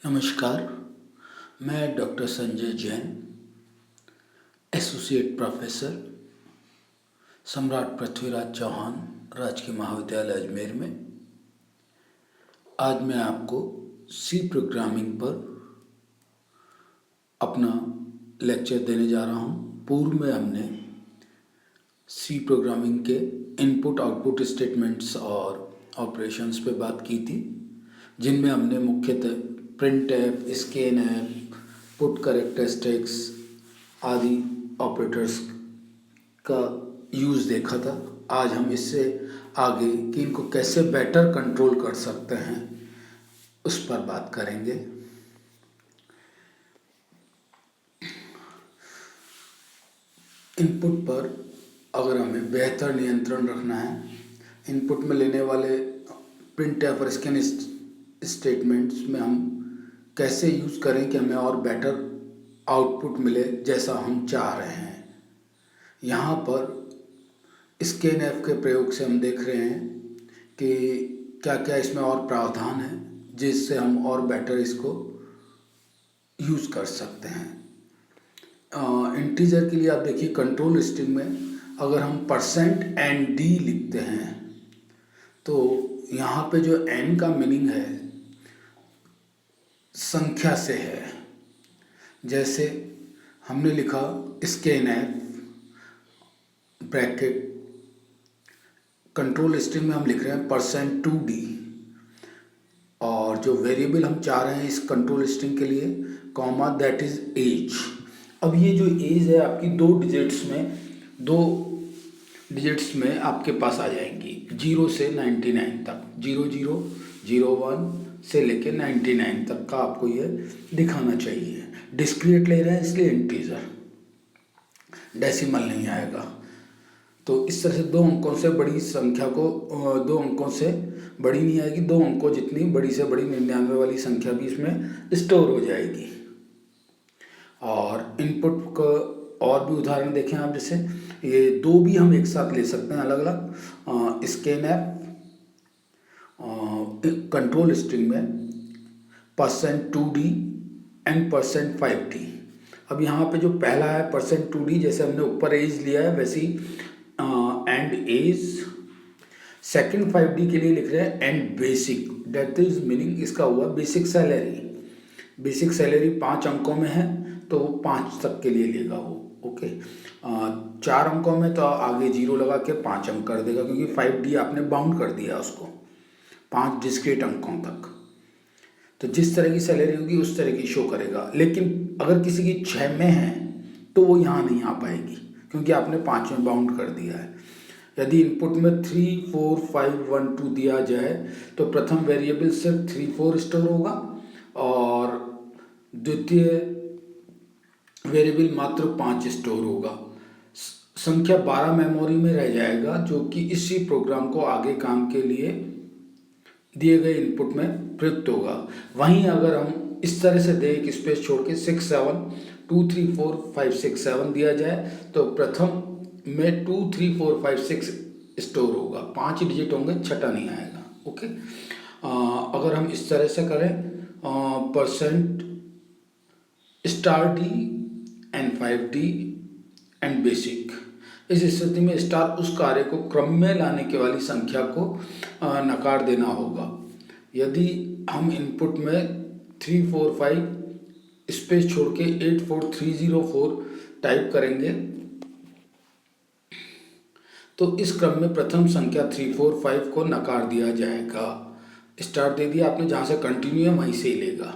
नमस्कार, मैं doctor Sanjay Jain, associate professor, सम्राट पृथ्वीराज चौहान राजकीय महाविद्यालय अजमेर में। आज मैं आपको सी प्रोग्रामिंग पर अपना लेक्चर देने जा रहा हूँ। पूर्व में हमने सी प्रोग्रामिंग के इनपुट आउटपुट स्टेटमेंट्स और ऑपरेशंस पे बात की थी, जिनमें हमने मुख्यतः प्रिंटफ, स्कैनफ, पुट कैरेक्टरिस्टिक्स आदि ऑपरेटर्स का यूज़ देखा था। आज हम इससे आगे कि इनको कैसे बेटर कंट्रोल कर सकते हैं उस पर बात करेंगे। इनपुट पर अगर हमें बेहतर नियंत्रण रखना है, इनपुट में लेने वाले प्रिंटफ और स्कैन स्टेटमेंट्स में हम कैसे यूज़ करें कि हमें और बेटर आउटपुट मिले जैसा हम चाह रहे हैं। यहाँ पर स्कैनफ के प्रयोग से हम देख रहे हैं कि क्या क्या इसमें और प्रावधान है जिससे हम और बेटर इसको यूज़ कर सकते हैं। इंटीजर के लिए आप देखिए, कंट्रोल स्ट्रिंग में अगर हम %d लिखते हैं तो यहाँ पे जो n का मीनिंग है संख्या से है। जैसे हमने लिखा स्कैनफ ब्रैकेट, कंट्रोल स्ट्रिंग में हम लिख रहे हैं %2d, और जो वेरिएबल हम चाह रहे हैं इस कंट्रोल स्ट्रिंग के लिए, कॉमा, दैट इज एज। अब ये जो एज है आपकी दो डिजिट्स में आपके पास आ जाएंगी, 0 से 99 तक, 00, 01 से लेके 99 तक का आपको ये दिखाना चाहिए। डिस्क्रीट ले रहे हैं इसलिए इंटीजर, डेसिमल नहीं आएगा। तो इस तरह से दो अंकों से बड़ी संख्या को, दो अंकों से बड़ी नहीं आएगी, दो अंकों जितनी बड़ी से बड़ी 99 वाली संख्या भी इसमें स्टोर हो जाएगी। और इनपुट का और भी उदाहरण देखें आप, जैसे ये दो भी हम एक साथ ले सकते हैं अलग अलग। स्कैनफ कंट्रोल स्ट्रिंग में %2d एंड %5d। अब यहाँ पे जो पहला है %2d, जैसे हमने ऊपर एज लिया है वैसे ही एंड एज। सेकंड 5d के लिए लिख रहे हैं and basic, that is meaning इसका हुआ बेसिक सैलरी। बेसिक सैलरी 5 अंकों में है तो 5 तक के लिए लेगा वो, ओके। 4 अंकों में तो आगे 0 लगा के 5 अंक कर देगा, क्योंकि 5d आपने बाउंड कर दिया उसको 5 डिस्क्रीट अंकों तक। तो जिस तरह की सैलरी होगी उस तरह की शो करेगा। लेकिन अगर किसी की 6 में है तो वो यहाँ नहीं आ पाएगी, क्योंकि आपने 5 में बाउंड कर दिया है। यदि इनपुट में 3, 4, 5, 1, 2 दिया जाए तो प्रथम वेरिएबल सिर्फ 3, 4 स्टोर होगा और द्वितीय वेरिएबल मात्र 5 स्टोर होगा। संख्या 12 मेमोरी में रह जाएगा, जो कि इसी प्रोग्राम को आगे काम के लिए दिए गए इनपुट में प्रयुक्त होगा। वहीं अगर हम इस तरह से दें, एक स्पेस छोड़ के 6, 7, 2, 3, 4, 5, 6, 7 दिया जाए तो प्रथम में 2, 3, 4, 5, 6 स्टोर होगा, 5 डिजिट होंगे, छठा नहीं आएगा, ओके। अगर हम इस तरह से करें %d and 5d and basic, इस स्थिति में स्टार उस कार्य को क्रम में लाने के वाली संख्या को नकार देना होगा। यदि हम इनपुट में 3, 4, 5 स्पेस छोड़ के 84304 टाइप करेंगे तो इस क्रम में प्रथम संख्या 3, 4, 5 को नकार दिया जाएगा। स्टार दे दिया आपने, जहाँ से कंटिन्यू है वहीं से ही लेगा।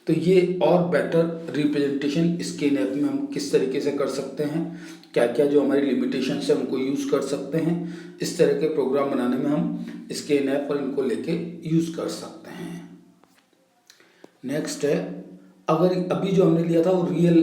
तो ये और बेटर रिप्रेजेंटेशन स्कैनफ में हम किस तरीके से कर सकते हैं, क्या क्या जो हमारी लिमिटेशन है उनको यूज़ कर सकते हैं, इस तरह के प्रोग्राम बनाने में हम स्कैनफ और इनको लेके यूज़ कर सकते हैं। नेक्स्ट है, अगर अभी जो हमने लिया था वो रियल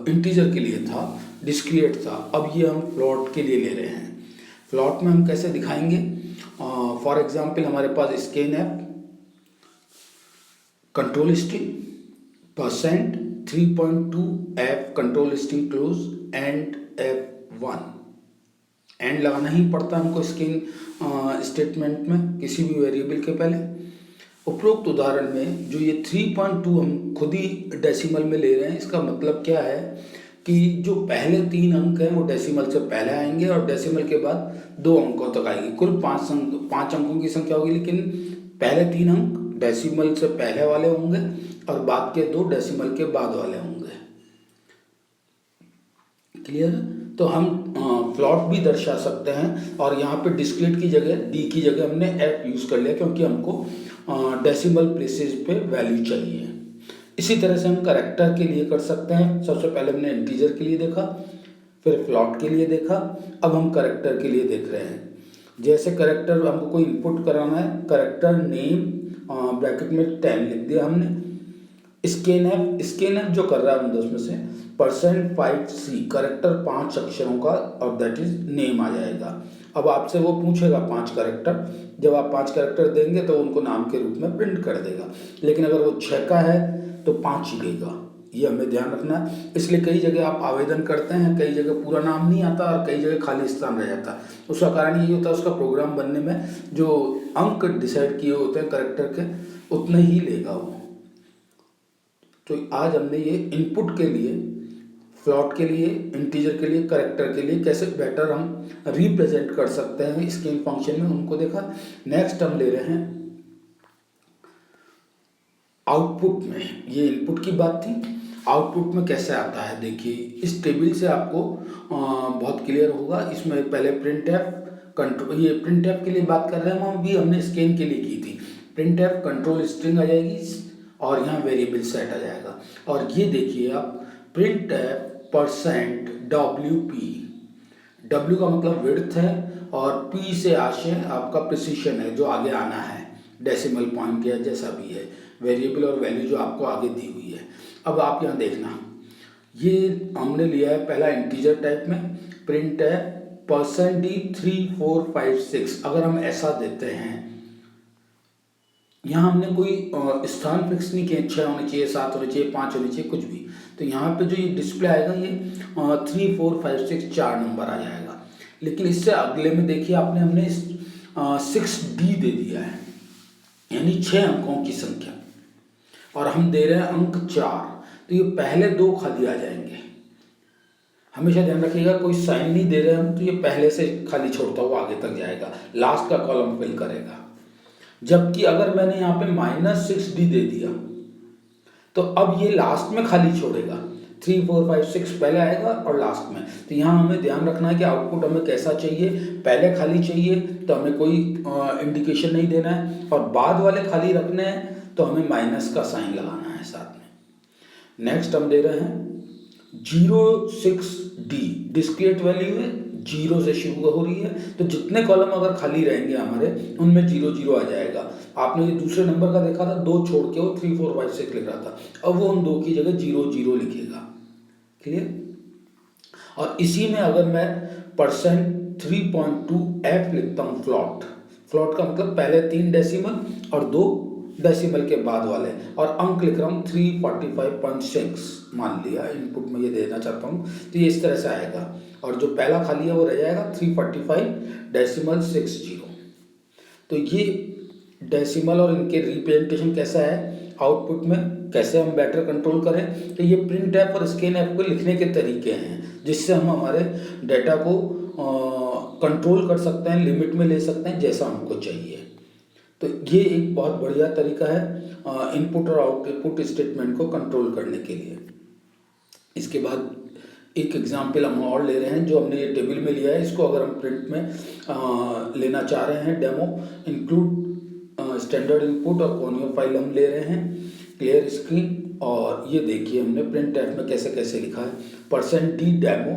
इंटीजर के लिए था, डिस्क्रीट था, अब ये हम फ्लॉट के लिए ले रहे हैं। फ्लॉट में हम कैसे दिखाएंगे? फॉर एग्जाम्पल हमारे पास scanf control string %3.2f control string close and f1, and लगाना ही पड़ता है हमको स्ट्रिंग स्टेटमेंट में किसी भी वेरिएबल के पहले। उपरोक्त उदाहरण में जो ये 3.2 हम खुद ही डेसिमल में ले रहे हैं, इसका मतलब क्या है कि जो पहले 3 अंक हैं वो डेसिमल से पहले आएंगे और डेसिमल के बाद 2 अंकों तक आएंगे। कुल 5 अंकों की संख्या होगी, लेकिन पहले 3 अंक डेसिमल से पहले वाले होंगे और बाद के 2 डेसिमल के बाद वाले होंगे। क्लियर है? तो हम प्लॉट भी दर्शा सकते हैं और यहाँ पे डिस्क्रीट की जगह डी की जगह हमने एफ यूज़ कर लिया, क्योंकि हमको डेसिमल प्लेसेस पे वैल्यू चाहिए। इसी तरह से हम करेक्टर के लिए कर सकते हैं। सबसे पहले हमने इंटीजर के लिए देखा, फिर प्लॉट के लिए देखा, अब हम करेक्टर के लिए देख रहे हैं। जैसे करेक्टर हमको कोई इनपुट कराना है, करेक्टर नेम ब्रैकेट में 10 लिख दिया हमने। स्कैन एफ जो कर रहा है उसमें से %5C करेक्टर 5 अक्षरों का और दैट इज नेम आ जाएगा। अब आपसे वो पूछेगा 5 करेक्टर, जब आप 5 करेक्टर देंगे तो उनको नाम के रूप में प्रिंट कर देगा, लेकिन अगर वो 6 का है तो 5 ही देगा। ये हमें ध्यान रखना है। इसलिए कई जगह आप आवेदन करते हैं, कई जगह पूरा नाम नहीं आता और कई जगह खाली स्थान रह जाता है। उसका कारण यही होता है उसका प्रोग्राम बनने में जो अंक डिसाइड किए होते हैं करेक्टर के उतने ही लेगा वो। तो आज हमने ये इनपुट के लिए, फ्लॉट के लिए, इंटीजर के लिए, करेक्टर के लिए कैसे बेटर हम रिप्रेजेंट कर सकते हैं स्कैन फंक्शन में, उनको देखा। नेक्स्ट हम ले रहे हैं आउटपुट में। ये इनपुट की बात थी, आउटपुट में कैसे आता है देखिए। इस टेबल से आपको बहुत क्लियर होगा। इसमें पहले प्रिंट एफ कंट्रोल, ये प्रिंट एफ के लिए बात कर रहे हैं हम, भी हमने स्कैन के लिए की थी। प्रिंट एफ कंट्रोल स्ट्रिंग आ जाएगी और यहाँ वेरिएबल सेट आ जाएगा। और ये देखिए आप प्रिंट एफ %WP, W का मतलब विड्थ है और P से आशय आपका प्रिसीशन है, जो आगे आना है, डेसिमल पॉइंट या जैसा भी है, वेरिएबल और वैल्यू जो आपको आगे दी हुई है। अब आप यहाँ देखना, ये हमने लिया है पहला इंटीजर टाइप में, प्रिंट है %D3456। अगर हम ऐसा देते हैं, यहाँ हमने कोई स्थान फिक्स नहीं किया 6 होने चाहिए, 7 होने चाहिए, 5 होने चाहिए, कुछ भी। तो यहाँ पे जो ये डिस्प्ले आएगा ये 3 4 5 6 4 नंबर आ जाएगा। लेकिन इससे अगले में देखिए हमने 6D दे दिया है, यानी 6 अंकों की संख्या, और हम दे रहे हैं अंक 4। तो ये पहले 2 खाली आ जाएंगे। हमेशा ध्यान रखिएगा कोई साइन नहीं दे रहे हम तो ये पहले से खाली छोड़ता हुआ आगे तक जाएगा, लास्ट का कॉलम फिल करेगा। जबकि अगर मैंने यहाँ पे -6D दे दिया तो अब ये लास्ट में खाली छोड़ेगा, 3 4 5 6 पहले आएगा और लास्ट में। तो यहाँ हमें ध्यान रखना है कि आउटपुट हमें कैसा चाहिए। पहले खाली चाहिए तो हमें कोई इंडिकेशन नहीं देना है, और बाद वाले खाली रखने हैं तो हमें माइनस का साइन लगाना है साथ में। नेक्स्ट हम दे रहे हैं 06D, डिस्क्रीट वैल्यू है, 0 से शुरू हो रही है, तो जितने कॉलम अगर खाली रहेंगे हमारे उनमें 0 0 आ जाएगा। आपने ये दूसरे नंबर का देखा था, 2 छोड़ के वो 3 4 5 6 लिख रहा था, अब वो उन 2 की जगह 0 0 लिखेगा। क्लियर? और इसी में अगर मैं %3.2F लिखता हूँ, फ्लॉट का मतलब पहले 3 डेसिमल और 2 डेसिमल के बाद वाले, और अंक लिख रहा हूँ 345.6 मान लिया, इनपुट में ये देना चाहता हूँ, तो ये इस तरह से आएगा। और जो पहला खाली है वो रह जाएगा 345.60। तो ये डेसिमल और इनके रिप्रेजेंटेशन कैसा है आउटपुट में, कैसे हम बेटर कंट्रोल करें। तो ये प्रिंट ऐप और स्कैन ऐप को लिखने के तरीके हैं जिससे हम हमारे डेटा को कंट्रोल कर सकते हैं, लिमिट में ले सकते हैं जैसा हमको चाहिए। तो ये एक बहुत बढ़िया तरीका है इनपुट और आउटपुट स्टेटमेंट को कंट्रोल करने के लिए। इसके बाद एक एग्जाम्पल हम और ले रहे हैं जो हमने ये टेबल में लिया है, इसको अगर हम प्रिंट में लेना चाह रहे हैं डेमो, इंक्लूड स्टैंडर्ड इनपुट और कॉनियो फाइल हम ले रहे हैं, क्लियर स्क्रीन। और ये देखिए हमने प्रिंट ऐप में कैसे कैसे लिखा है, %D डेमो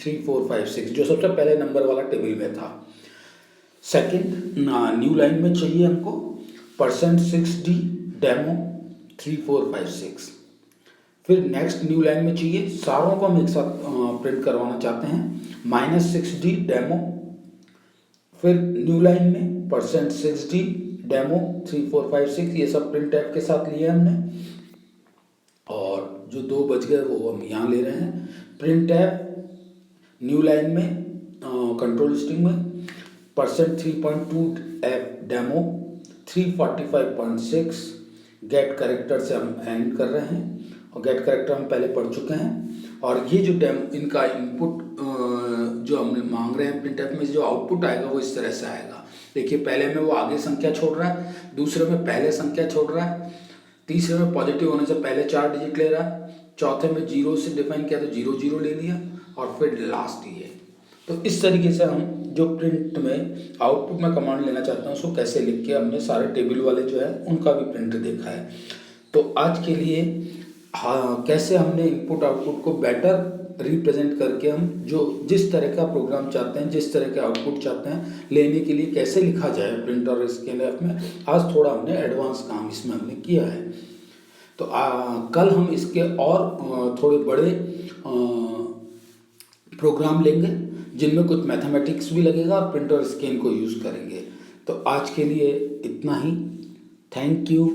3 4 5 6 जो सबसे पहले नंबर वाला टेबल में था। सेकंड न्यू लाइन में चाहिए हमको %6D डेमो 3 4 5 6। फिर नेक्स्ट न्यू लाइन में चाहिए, सारों को हम एक साथ प्रिंट करवाना चाहते हैं, -6D डेमो। फिर न्यू लाइन में %6D डेमो 3 4 5 6, ये सब प्रिंट ऐप के साथ लिए हमने। और जो 2 बच गए वो हम यहाँ ले रहे हैं, प्रिंट ऐप न्यू लाइन में कंट्रोल स्ट्रिंग में %3.2F डेमो 345.6 गेट करेक्टर से हम एंड कर रहे हैं और गेट करेक्टर हम पहले पढ़ चुके हैं। और ये जो इनका इनपुट जो हम मांग रहे हैं प्रिंटफ में जो आउटपुट आएगा वो इस तरह से आएगा। देखिए पहले में वो आगे संख्या छोड़ रहा है, दूसरे में पहले संख्या छोड़ रहा है, तीसरे में पॉजिटिव होने से पहले 4 डिजिट ले रहा है, चौथे में 0 से डिफाइन किया तो 0 0 ले लिया और फिर लास्ट ये। तो इस तरीके से हम जो प्रिंट में आउटपुट में कमांड लेना चाहते हैं उसको कैसे लिख के हमने सारे टेबल वाले जो है उनका भी प्रिंट देखा है। तो आज के लिए कैसे हमने इनपुट आउटपुट को बेटर रिप्रेजेंट करके हम जो जिस तरह का प्रोग्राम चाहते हैं, जिस तरह के आउटपुट चाहते हैं लेने के लिए कैसे लिखा जाए प्रिंट और स्कैनफ में, आज थोड़ा हमने एडवांस काम इसमें हमने किया है। तो कल हम इसके और थोड़े बड़े प्रोग्राम लेंगे जिनमें कुछ मैथमेटिक्स भी लगेगा और प्रिंट और स्कैन को यूज़ करेंगे। तो आज के लिए इतना ही। Thank you.